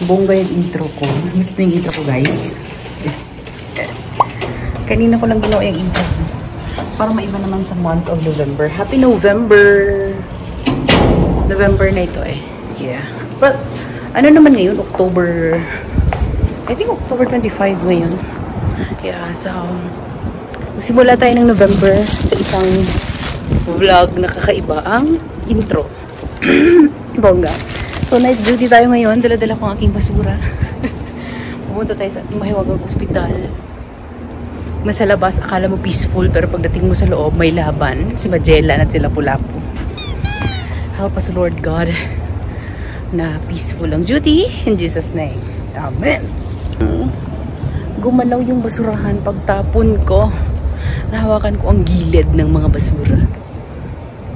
Bongga yung intro ko. Gusto yung intro ko, guys. Kanina ko lang ginawa yung intro ko. Para maiba naman sa month of November. Happy November! November na ito eh. Yeah. But, ano naman ngayon? October... I think October 25 ngayon. Yeah, so... Magsimula tayo ng November sa isang vlog na kakaiba ang intro. Bongga. So, night duty tayo ngayon. Dala-dala ko ang aking basura. Pumunta tayo sa ating mahiwagang ospital. Nasa labas, akala mo peaceful, pero pagdating mo sa loob, may laban. Si Magellan at si Lapu-Lapu. Help us, Lord God, na peaceful ang duty. In Jesus' name. Amen. Gumalaw yung basurahan pagtapon ko. Nahawakan ko ang gilid ng mga basura.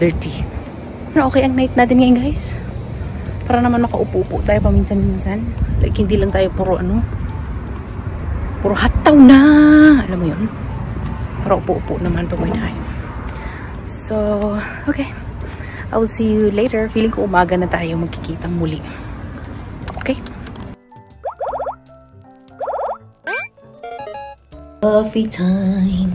Dirty. Pero okay ang night natin ngayon, guys. Para naman makaupo-upo tayo paminsan-minsan. Like, hindi lang tayo puro puro hataw na. Alam mo yun? Para upo-upo naman pag may time. So, okay. I will see you later. Feeling ko umaga na tayo magkikitang muli. Okay? Coffee time.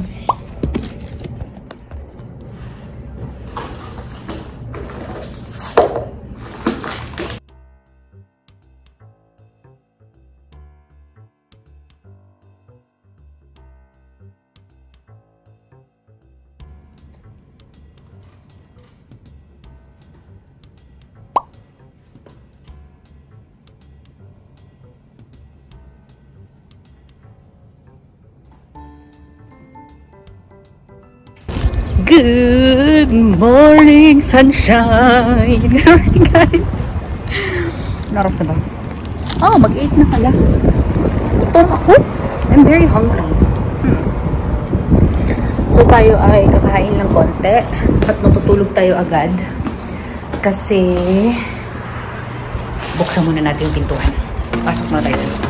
Good morning, sunshine! Good morning, guys! Naras na ba? Oh, mag-8 na pala. Gutom ako. I'm very hungry. So, tayo ay kakain lang konti at matutulog tayo agad. Kasi buksan muna natin yung pintuan. Pasok na tayo sa loob.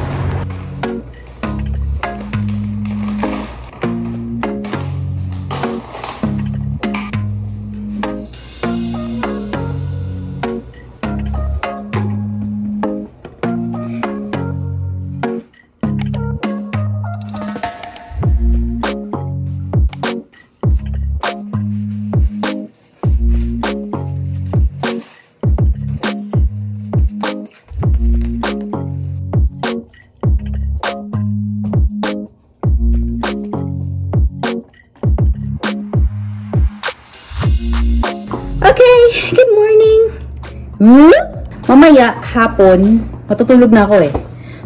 Okay, good morning. Mamaya hapon, matutulog na ako eh.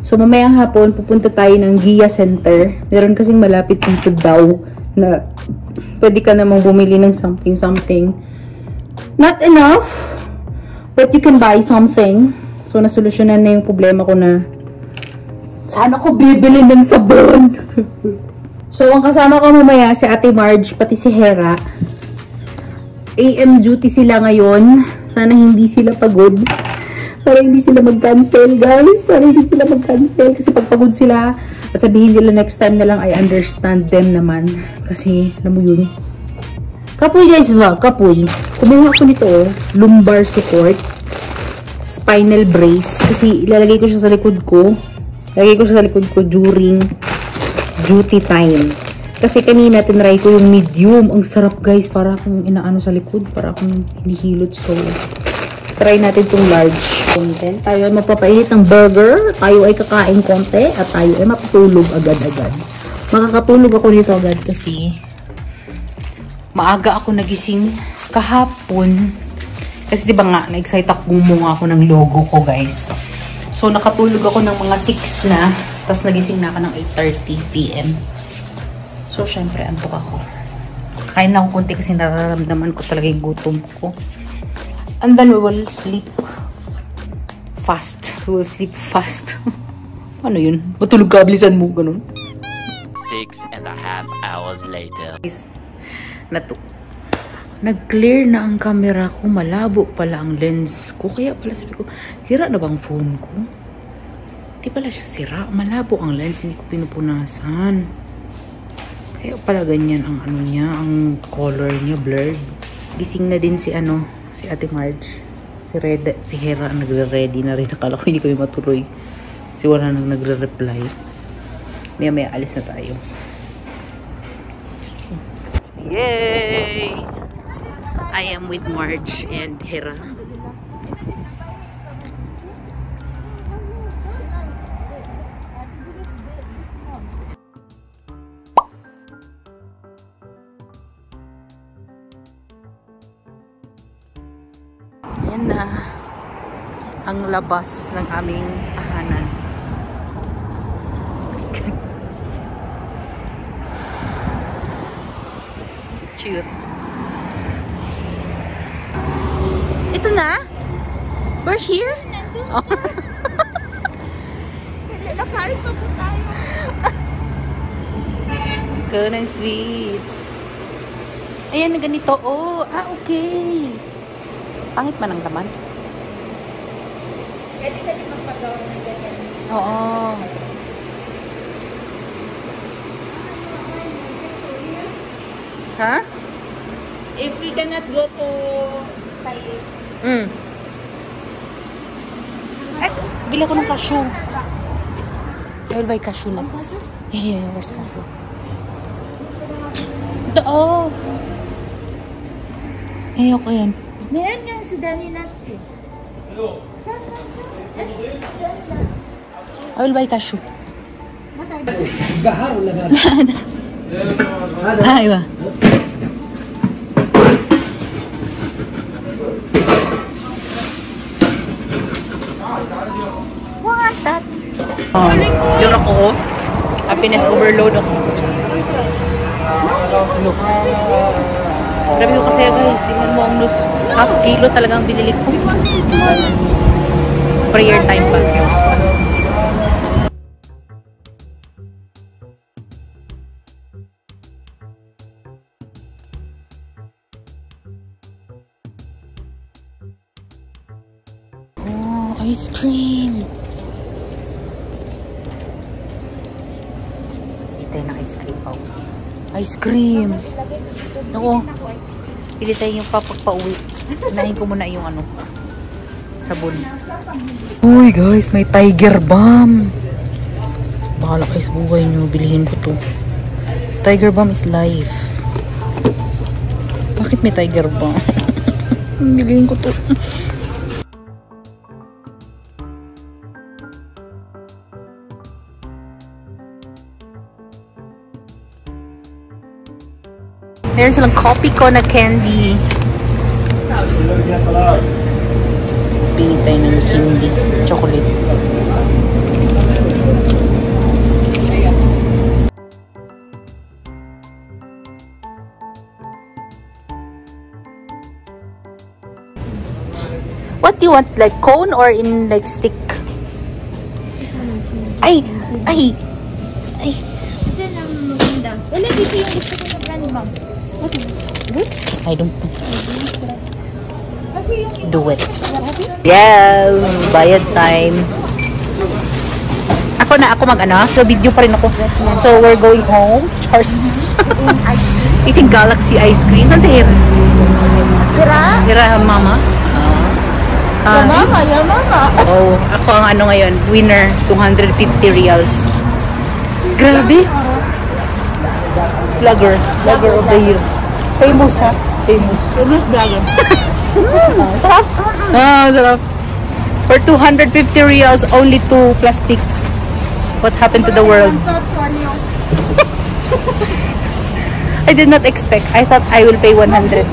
So mamayang hapon pupunta tayo ng Gia Center. Meron kasing malapit dito daw na pwede ka namang bumili ng something. Not enough, but you can buy something. So nasolusyonan na yung problema ko na sana ko bibili ng sabon. So ang kasama ko mamaya si Ate Marge pati si Hera. AM duty sila ngayon. Sana hindi sila pagod. Para hindi sila mag-cancel, guys. Sana hindi sila mag-cancel. Kasi pag pagod sila, at sabihin nila next time na lang, I understand them naman. Kasi, alam mo yun. Kapoy, guys, ba? Kapoy. Kumuha ko nito, lumbar support. Spinal brace. Kasi ilalagay ko siya sa likod ko. Ilalagay ko siya sa likod ko during duty time. Kasi kanina tinry ko yung medium. Ang sarap, guys. Para akong inaano sa likod. Para akong hinihilot. So, try natin itong large content. Tayo ay magpapainit ng burger. Tayo ay kakain konti. At tayo ay mapatulog agad-agad. Makakatulog ako nito agad kasi maaga ako nagising kahapon. Kasi diba nga, na-excite ako gumunga ako ng logo ko, guys. So, nakatulog ako ng mga 6 na. Tapos nagising na ako ng 8:30 PM. So, syempre, antok ako. Kain na ako konti kasi nararamdaman ko talaga yung gutom ko. And then we will sleep fast. We will sleep fast. Ano yun? Matulog ka, bilisan mo, ganun. 6.5 hours later. Nag-clear na ang camera ko. Malabo pala ang lens ko. Kaya pala sabi ko, sira na bang phone ko? Hindi pala siya sira. Malabo ang lens. Hindi ko pinupunasan. Kaya pala ganyan ang ano niya, ang color niya blurred. Gising na din si Ate Marge. Si Hera nagre-ready na rin. Akala ko hindi kami matuloy. Kasi wala nang nagre-reply. Maya alis na tayo. Yay! I am with Marge and Hera. Yan na ang labas ng aming tahanan. Cute. Ito na? We're here? Oh. Lakarin pa po tayo. Ikaw ng sweets. Ayan na ganito. Oh, okay. Pangit man ang laman. Pwede ka din magpagawa ng ganyan. Oo. Ha? If we cannot go to Taif. Ay, bili ako ng cashew. I will buy cashew nuts. Yeah, where's cashew? Ito, oh. Ayoko yan. Meron yung Sudani nuts eh. I will buy cashew. Gahar wala na. Aywa. What that? Yun ako. Happiness overload ako. Look. Grabe ko kasi guys. Tingnan mo ang half kilo talagang binili ko. Prayer time pa. Oh, ice cream. Tayo ng ice cream pa uwi. Ice cream! Oo. Pili tayo yung papagpa-uwi. Unahin ko muna yung ano. Sabon. Uy guys, may Tiger Balm. Bahala kayo sa buhay nyo. Bilihin ko to. Tiger Balm is life. Bakit may Tiger Balm? Bilihin ko to. Meron silang coffee ko na candy. Pili tayo ng candy. Chocolate. What do you want? Like cone or in like stick? Ay! Ay! Ay! Kasi nang maganda. Wala, dito yung gusto ko na brand, ma'am. Good? I don't know. Kasi yung Do it. Yes! Bayad time. Ako mag-ano? So, video pa rin ako. So, we're going home. Chars. Eating Galaxy ice cream. Saan si Hira? Hira, mama. mama, ya mama. Oh, ako ang ano ngayon, winner, 250 reals. Grabe. Vlogger of the year. Famous ha? Famous. Famous vlogger. Sarap. Sarap. For 250 reals, only 2 plastic. What happened to the world? I did not expect. I thought I will pay 150.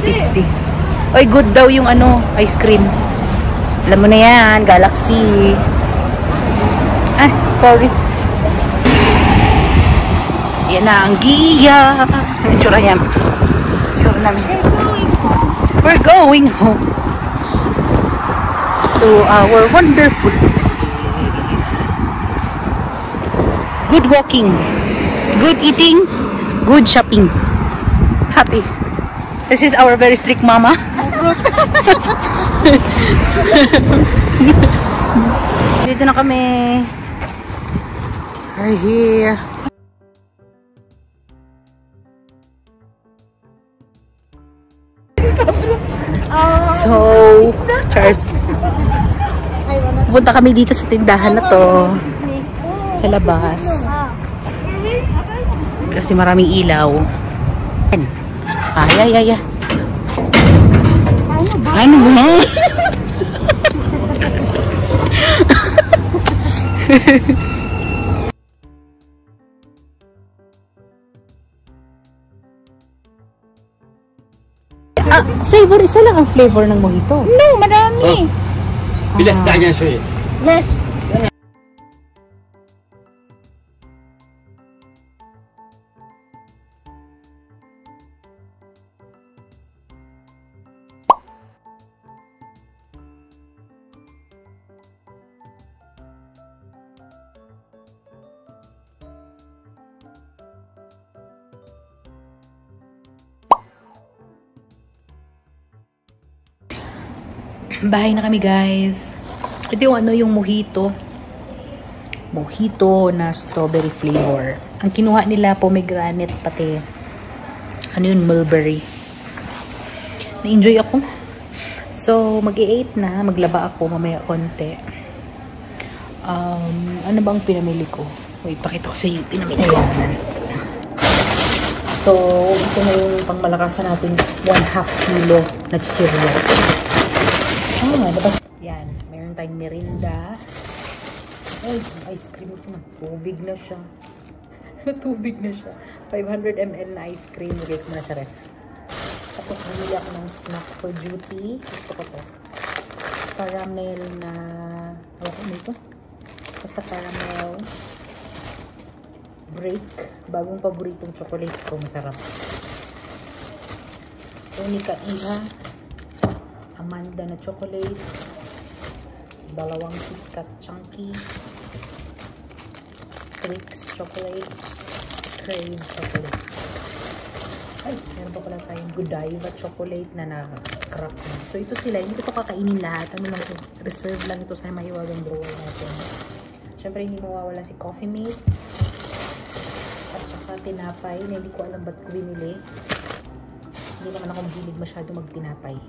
Oy, good daw yung ano, ice cream. Alam mo na yan, Galaxy. Ah, sorry. Yan na ang giya. Itsura yan. Itsura namin. We're going home to our wonderful place. Good walking, good eating, good shopping. Happy. This is our very strict mama. Dito na kami. We're here. So, Charles. Punta kami dito sa tindahan na to. sa labas. Kasi maraming ilaw. Ay. Ano ba? Flavor, isa lang ang flavor ng mojito. No, marami. Bilas tayo niya siya. Less. Bahay na kami, guys. Ito yung yung mojito. Mojito na strawberry flavor. Ang kinuha nila pomegranate pati mulberry. Na-enjoy ako. So, mag-8 na. Maglaba ako mamaya konti. Ano bang pinamili ko? Wait, pakita ko sa iyo yung pinamili yan. So, ito na yung pangmalakasan natin 1/2 kilo na chichirya. Dapat yan. Meron tayong merinda. Ay, ice cream ito na. Tubig na siya. Tubig na siya. 500 ml na ice cream. Lagay ko na sa ref. Tapos, bumili ako ng snack for duty. Gusto ko to. Caramel na... Ano ito? Basta caramel. Break. Bagong paboritong chocolate ko. Masarap. Unika Iha. Amanda na chocolate. Dalawang KitKat Chunky. Trix chocolate. Crave chocolate. Ay, meron pa pala tayong Godiva chocolate na naka-crack na. So, ito sila. Hindi ko ito kakainin lahat. Ano lang ito? Reserve lang ito sa mahiwagang drawer natin. Siyempre, hindi mawawala si Coffee Mate. At saka tinapay na hindi ko alam ba't ko binili. Hindi naman ako mahilig masyado magtinapay.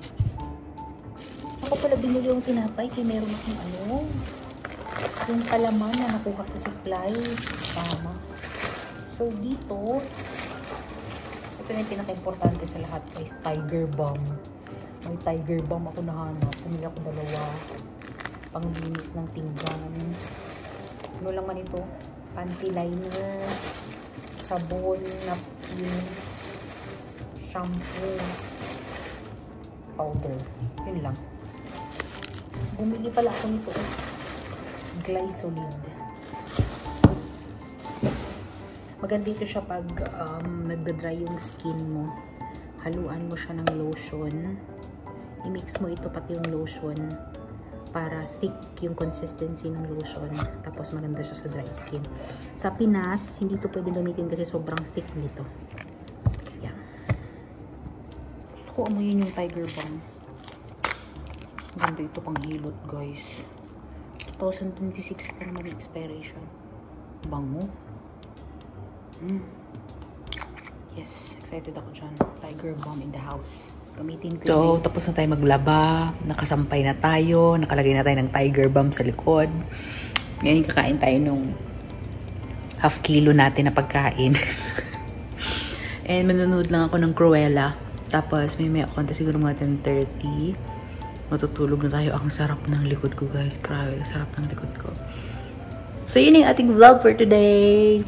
Ako pala binili yung tinapay kaya meron akong yung palaman na nakuha sa supply. Tama. So, dito, ito na yung pinaka-importante sa lahat guys, Tiger Balm. May Tiger Balm ako nahanap. Pumili ako 2. Panglinis ng pinggan. Ano lang man ito? Panty liner, sabon, napkin, shampoo, powder. Yun lang. Bumili pala ako nito. Glysolid. Maganda ito siya pag nagda-dry yung skin mo. Haluan mo siya ng lotion. I-mix mo ito pati yung lotion para thick yung consistency ng lotion. Tapos maganda siya sa dry skin. Sa Pinas, hindi ito pwede gamitin kasi sobrang thick nito. Yan. Gusto ko amuyin yung Tiger Balm. Ganda ito pang hilot, guys. 2026 pa naman yung expiration. Bango. Yes, excited ako dyan. Tiger Balm in the house. Gamitin ko. So, tapos na tayo maglaba. Nakasampay na tayo. Nakalagay na tayo ng Tiger Balm sa likod. Ngayon, kakain tayo nung ½ kilo natin na pagkain. And manonood lang ako ng Cruella. Tapos, may konti siguro mga 10:30. Matutulog na tayo. Ang sarap ng likod ko, guys. Grabe, sarap ng likod ko. So, yun yung ating vlog for today.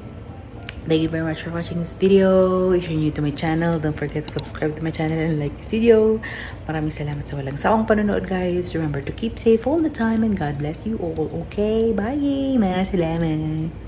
Thank you very much for watching this video. If you're new to my channel, don't forget to subscribe to my channel and like this video. Maraming salamat sa walang sawang panonood, guys. Remember to keep safe all the time and God bless you all. Okay? Bye! Mga salamat!